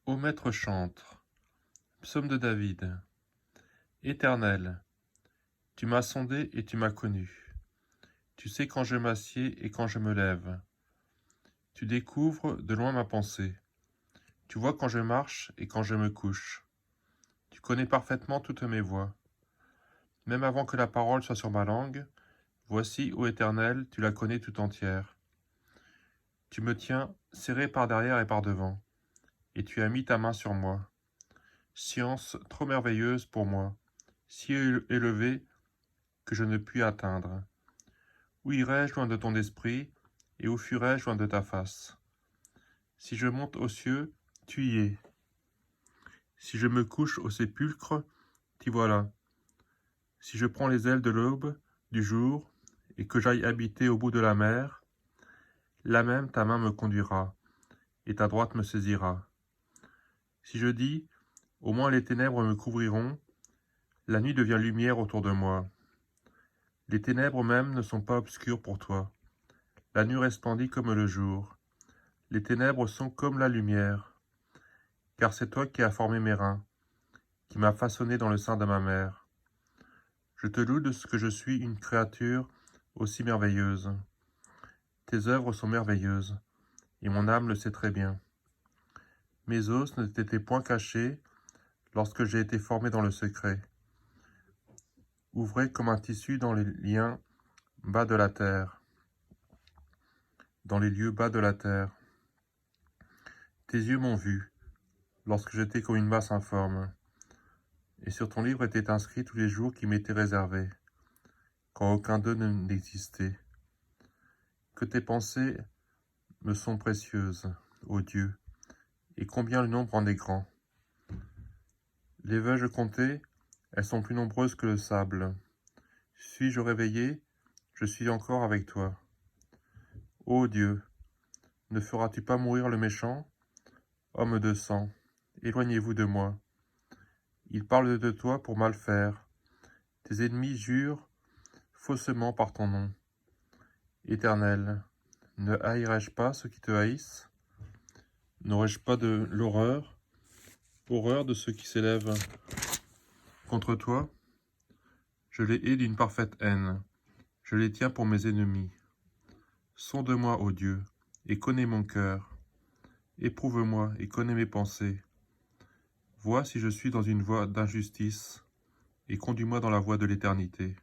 Ô maître chantre, psaume de David. Éternel, tu m'as sondé et tu m'as connu. Tu sais quand je m'assieds et quand je me lève. Tu découvres de loin ma pensée. Tu vois quand je marche et quand je me couche. Tu connais parfaitement toutes mes voies. Même avant que la parole soit sur ma langue, voici, ô Éternel, tu la connais tout entière. Tu me tiens serré par derrière et par devant, et tu as mis ta main sur moi. Science trop merveilleuse pour moi, si élevée que je ne puis atteindre. Où irai-je loin de ton esprit, et où fuirai-je loin de ta face? Si je monte aux cieux, tu y es. Si je me couche au sépulcre, t'y voilà. Si je prends les ailes de l'aube, du jour, et que j'aille habiter au bout de la mer, là même ta main me conduira, et ta droite me saisira. Si je dis, au moins les ténèbres me couvriront, la nuit devient lumière autour de moi. Les ténèbres même ne sont pas obscures pour toi. La nuit resplendit comme le jour. Les ténèbres sont comme la lumière. Car c'est toi qui as formé mes reins, qui m'as façonné dans le sein de ma mère. Je te loue de ce que je suis une créature aussi merveilleuse. Tes œuvres sont merveilleuses, et mon âme le sait très bien. Mes os ne t'étaient point cachés lorsque j'ai été formé dans le secret, ouvré comme un tissu dans les liens bas de la terre, dans les lieux bas de la terre. Tes yeux m'ont vu, lorsque j'étais comme une masse informe, et sur ton livre étaient inscrits tous les jours qui m'étaient réservés, quand aucun d'eux n'existait. Que tes pensées me sont précieuses, ô Dieu, et combien le nombre en est grand. Les veux-je compter? Elles sont plus nombreuses que le sable. Suis-je réveillé? Je suis encore avec toi. Ô Dieu, ne feras-tu pas mourir le méchant? Homme de sang, éloignez-vous de moi. Ils parlent de toi pour mal faire. Tes ennemis jurent faussement par ton nom. Éternel, ne haïrai-je pas ceux qui te haïssent? N'aurais-je pas de l'horreur, horreur de ceux qui s'élèvent contre toi? Je les hais d'une parfaite haine, je les tiens pour mes ennemis. Sonde-moi, ô Dieu, et connais mon cœur. Éprouve-moi et connais mes pensées. Vois si je suis dans une voie d'injustice, et conduis-moi dans la voie de l'éternité.